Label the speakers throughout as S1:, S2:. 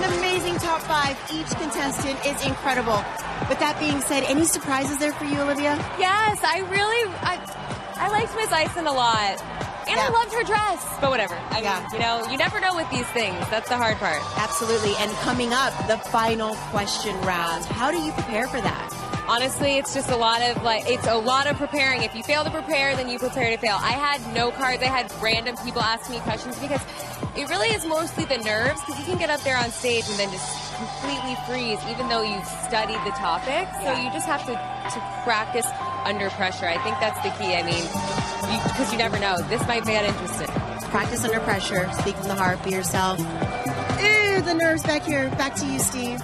S1: an amazing top 5. Each contestant is incredible. With that being said, any surprises there for you, Olivia?
S2: Yes, I liked Miss Ison a lot. And I loved her dress. But whatever. I mean, you know, you never know with these things. That's the hard part.
S1: Absolutely. And coming up, the final question round. How do you prepare for that?
S2: Honestly, it's just a lot of preparing. If you fail to prepare, then you prepare to fail. I had no cards. I had random people ask me questions because it really is mostly the nerves, because you can get up there on stage and then just completely freeze even though you've studied the topic. So you just have to practice under pressure. I think that's the key. I mean, because you never know. This might get interesting.
S1: Practice under pressure. Speak from the heart. Be yourself. Ew, the nerves back here. Back to you, Steve.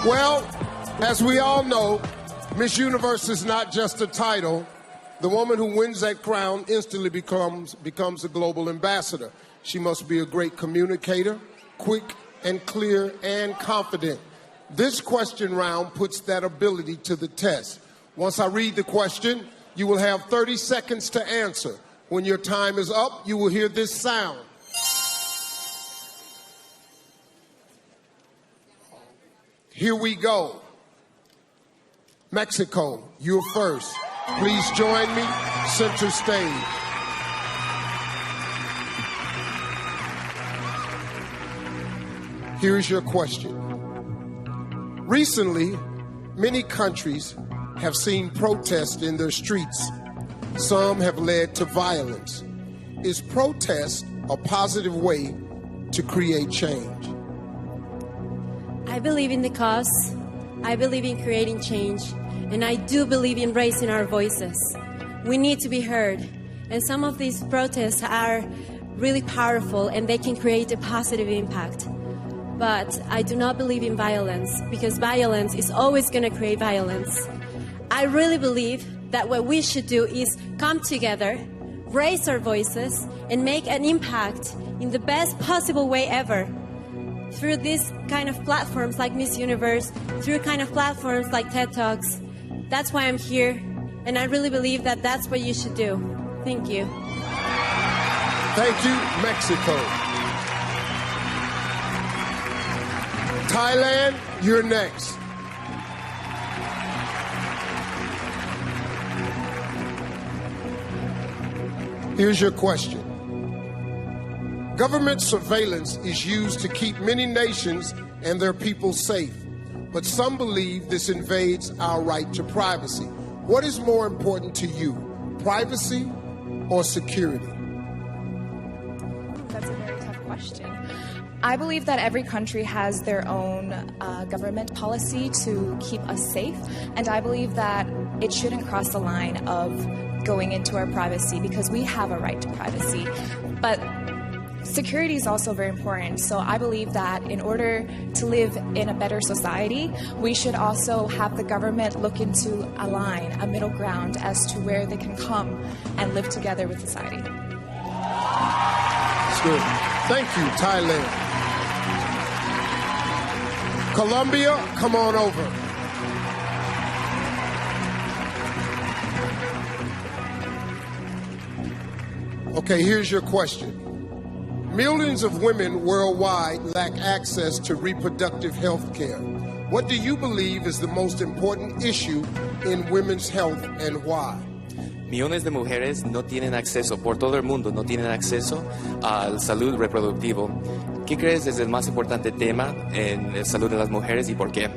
S3: Well, as we all know, Miss Universe is not just a title. The woman who wins that crown instantly becomes a global ambassador. She must be a great communicator, quick and clear and confident. This question round puts that ability to the test. Once I read the question, you will have 30 seconds to answer. When your time is up, you will hear this sound. Here we go. Mexico, you're first. Please join me, center stage. Here's your question. Recently, many countries have seen protests in their streets. Some have led to violence. Is protest a positive way to create change?
S4: I believe in the cause. I believe in creating change. And I do believe in raising our voices. We need to be heard. And some of these protests are really powerful and they can create a positive impact. But I do not believe in violence, because violence is always going to create violence. I really believe that what we should do is come together, raise our voices, and make an impact in the best possible way ever. Through these kind of platforms like Miss Universe, through kind of platforms like TED Talks. That's why I'm here, and I really believe that that's what you should do. Thank you.
S3: Thank you, Mexico. Thailand, you're next. Here's your question. Government surveillance is used to keep many nations and their people safe, but some believe this invades our right to privacy. What is more important to you, privacy or security?
S5: That's a very tough question. I believe that every country has their own government policy to keep us safe, and I believe that it shouldn't cross the line of going into our privacy, because we have a right to privacy. But security is also very important, so I believe that in order to live in a better society, we should also have the government look into a line, a middle ground, as to where they can come and live together with society.
S3: That's good. Thank you, Thailand. Colombia, come on over. Okay, here's your question. Millions of women worldwide lack access to reproductive health care. What do you believe is the most important issue in women's health and why?
S6: Millones de mujeres no tienen acceso, por todo el mundo no tienen acceso a la salud reproductiva. ¿Qué crees es el más importante tema en la salud de las mujeres y por qué?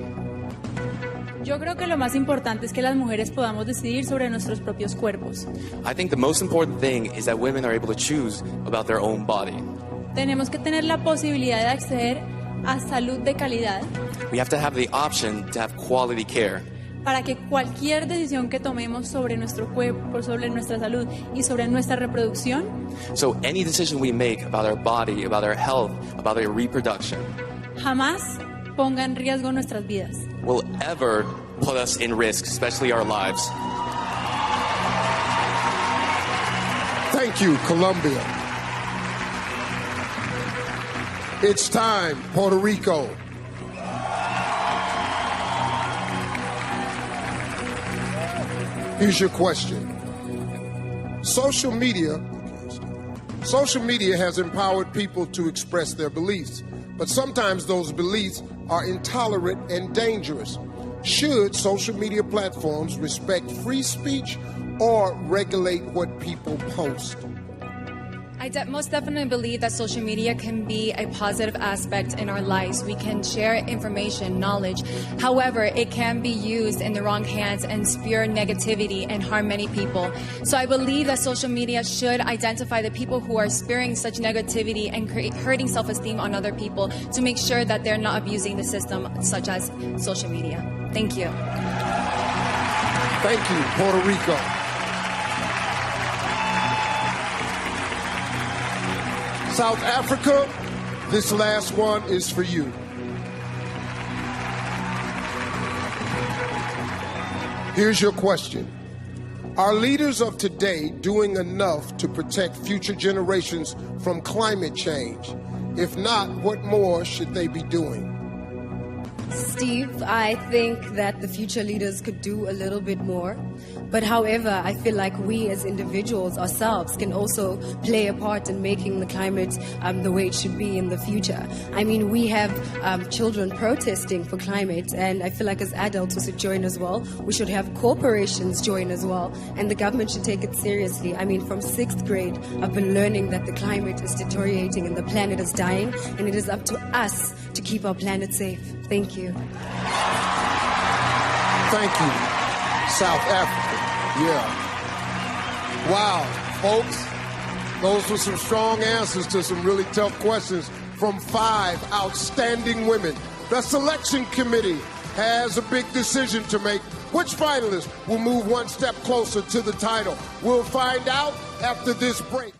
S7: Yo creo que lo más importante es que las mujeres podamos decidir sobre nuestros propios cuerpos.
S6: I think the most important thing is that women are able to choose about their own body.
S7: Tenemos que tener la posibilidad de acceder a salud de calidad.
S6: We have to have the option to have quality care.
S7: Para que cualquier decisión que tomemos sobre nuestro cuerpo, sobre nuestra salud y sobre nuestra reproducción,
S6: So any decision we make about our body, about our health, about our reproduction,
S7: jamás ponga en riesgo nuestras vidas.
S6: will ever put us in risk, especially our lives.
S3: Thank you, Colombia. It's time, Puerto Rico. Here's your question. Social media Social media has empowered people to express their beliefs, but sometimes those beliefs are intolerant and dangerous. Should social media platforms respect free speech or regulate what people post?
S5: I most definitely believe that social media can be a positive aspect in our lives. We can share information, knowledge. However, it can be used in the wrong hands and spew negativity and harm many people. So I believe that social media should identify the people who are spewing such negativity and hurting self-esteem on other people to make sure that they're not abusing the system, such as social media. Thank you.
S3: Thank you, Puerto Rico. South Africa, this last one is for you. Here's your question. Are leaders of today doing enough to protect future generations from climate change? If not, what more should they be doing?
S8: Steve, I think that the future leaders could do a little bit more. But however, I feel like we as individuals ourselves can also play a part in making the climate the way it should be in the future. I mean, we have children protesting for climate, and I feel like as adults we should join as well. We should have corporations join as well, and the government should take it seriously. I mean, from 6th grade, I've been learning that the climate is deteriorating and the planet is dying, and it is up to us to keep our planet safe. Thank you.
S3: Thank you, South Africa. Yeah. Wow, folks, those were some strong answers to some really tough questions from 5 outstanding women. The selection committee has a big decision to make. Which finalist will move one step closer to the title? We'll find out after this break.